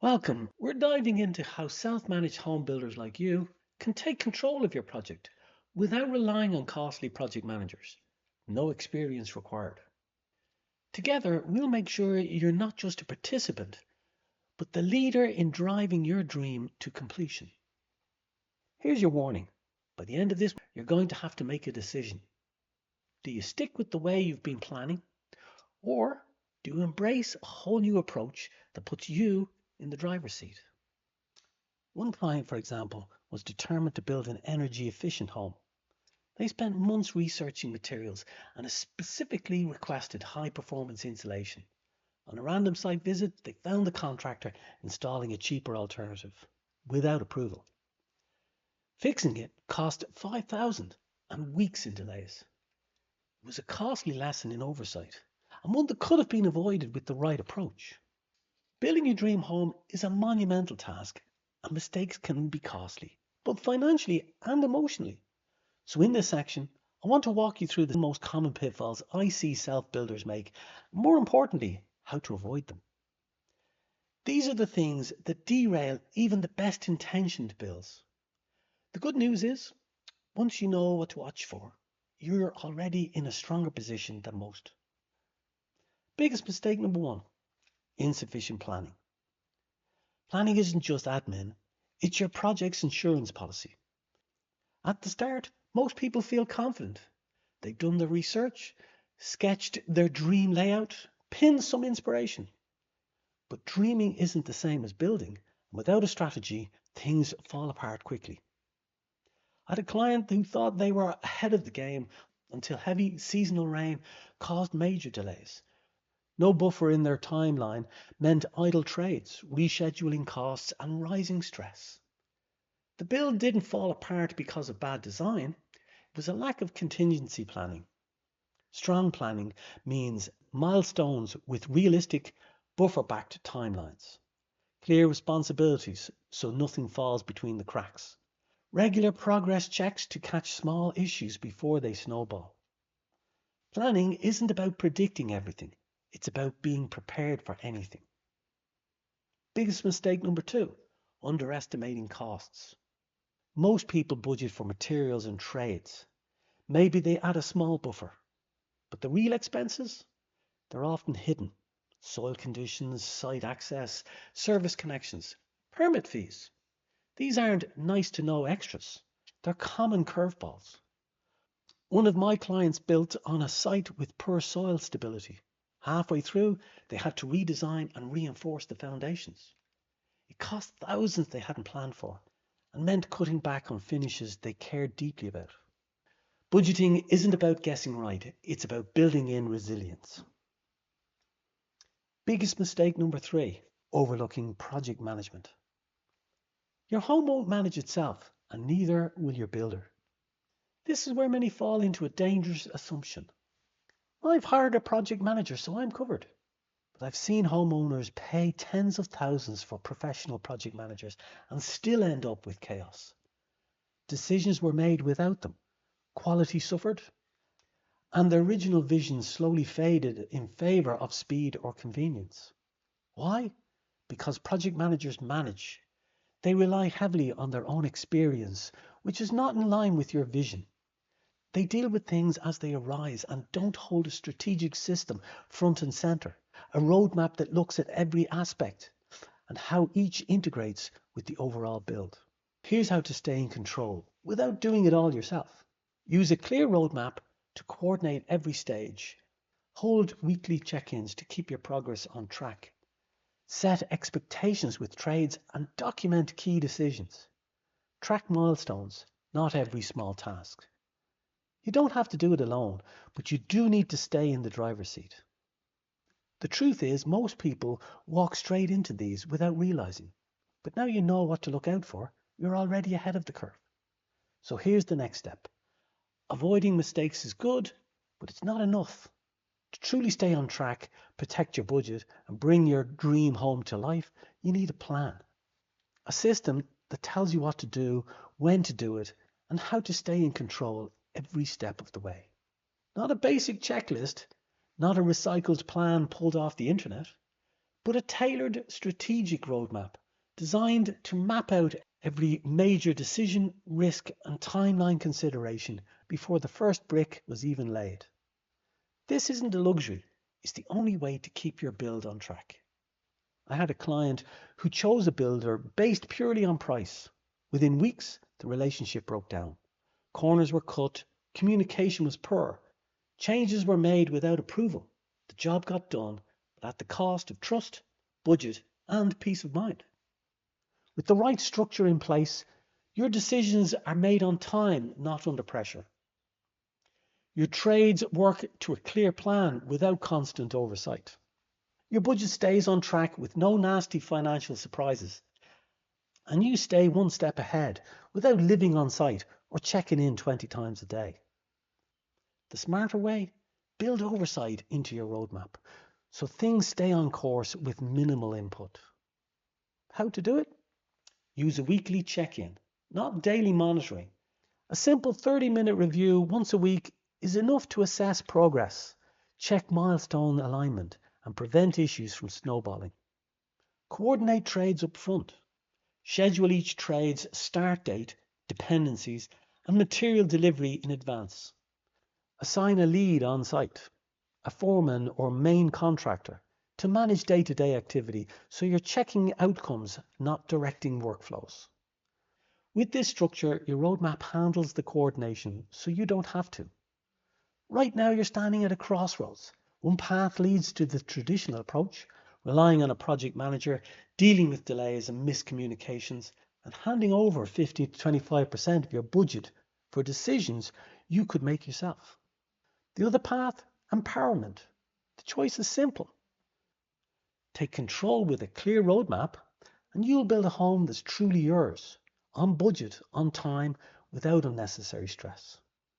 Welcome. We're diving into how self-managed home builders like you can take control of your project without relying on costly project managers. No experience required. Together, we'll make sure you're not just a participant, but the leader in driving your dream to completion. Here's your warning. By the end of this, you're going to have to make a decision. Do you stick with the way you've been planning, or do you embrace a whole new approach that puts you in the driver's seat? One client, for example, was determined to build an energy efficient home. They spent months researching materials and specifically requested high performance insulation. On a random site visit, they found the contractor installing a cheaper alternative without approval. Fixing it cost 5,000 and weeks in delays. It was a costly lesson in oversight and one that could have been avoided with the right approach. Building your dream home is a monumental task and mistakes can be costly, both financially and emotionally. So in this section, I want to walk you through the most common pitfalls I see self-builders make, and more importantly, how to avoid them. These are the things that derail even the best intentioned builds. The good news is, once you know what to watch for, you're already in a stronger position than most. Biggest mistake number one, insufficient planning. Planning isn't just admin, it's your project's insurance policy. At the start, most people feel confident. They've done their research, sketched their dream layout, pinned some inspiration. But dreaming isn't the same as building. Without a strategy, things fall apart quickly. I had a client who thought they were ahead of the game until heavy seasonal rain caused major delays. No buffer in their timeline meant idle trades, rescheduling costs, and rising stress. The build didn't fall apart because of bad design. It was a lack of contingency planning. Strong planning means milestones with realistic, buffer-backed timelines. Clear responsibilities so nothing falls between the cracks. Regular progress checks to catch small issues before they snowball. Planning isn't about predicting everything. It's about being prepared for anything. Biggest mistake number two, underestimating costs. Most people budget for materials and trades. Maybe they add a small buffer, but the real expenses, they're often hidden. Soil conditions, site access, service connections, permit fees. These aren't nice to know extras. They're common curveballs. One of my clients built on a site with poor soil stability. Halfway through, they had to redesign and reinforce the foundations. It cost thousands they hadn't planned for and meant cutting back on finishes they cared deeply about. Budgeting isn't about guessing right, it's about building in resilience. Biggest mistake number three, overlooking project management. Your home won't manage itself, and neither will your builder. This is where many fall into a dangerous assumption. I've hired a project manager, so I'm covered. But I've seen homeowners pay tens of thousands for professional project managers and still end up with chaos. Decisions were made without them. Quality suffered, and the original vision slowly faded in favor of speed or convenience. Why? Because project managers manage. They rely heavily on their own experience, which is not in line with your vision. They deal with things as they arise and don't hold a strategic system front and center, a roadmap that looks at every aspect and how each integrates with the overall build. Here's how to stay in control without doing it all yourself. Use a clear roadmap to coordinate every stage. Hold weekly check-ins to keep your progress on track. Set expectations with trades and document key decisions. Track milestones, not every small task. You don't have to do it alone, but you do need to stay in the driver's seat. The truth is, most people walk straight into these without realizing. But now you know what to look out for, you're already ahead of the curve. So here's the next step. Avoiding mistakes is good, but it's not enough. To truly stay on track, protect your budget, and bring your dream home to life, you need a plan. A system that tells you what to do, when to do it, and how to stay in control every step of the way. Not a basic checklist, not a recycled plan pulled off the internet. but a tailored strategic roadmap designed to map out every major decision, risk, and timeline consideration before the first brick was even laid. This isn't a luxury, it's the only way to keep your build on track. I had a client who chose a builder based purely on price. Within weeks, the relationship broke down. Corners were cut, communication was poor, changes were made without approval. The job got done, but at the cost of trust, budget, and peace of mind. With the right structure in place, your decisions are made on time, not under pressure. Your trades work to a clear plan without constant oversight. Your budget stays on track with no nasty financial surprises. And you stay one step ahead without living on site or checking in 20 times a day. The smarter way, build oversight into your roadmap so things stay on course with minimal input. How to do it? Use a weekly check-in, not daily monitoring. A simple 30-minute review once a week is enough to assess progress, check milestone alignment, and prevent issues from snowballing. Coordinate trades up front. Schedule each trade's start date, dependencies, and material delivery in advance. Assign a lead on site, a foreman or main contractor, to manage day-to-day activity so you're checking outcomes, not directing workflows. With this structure, your roadmap handles the coordination so you don't have to. Right now, you're standing at a crossroads. One path leads to the traditional approach, relying on a project manager, dealing with delays and miscommunications, and handing over 50 to 25% of your budget for decisions you could make yourself. The other path, empowerment. The choice is simple. Take control with a clear roadmap, and you'll build a home that's truly yours, on budget, on time, without unnecessary stress.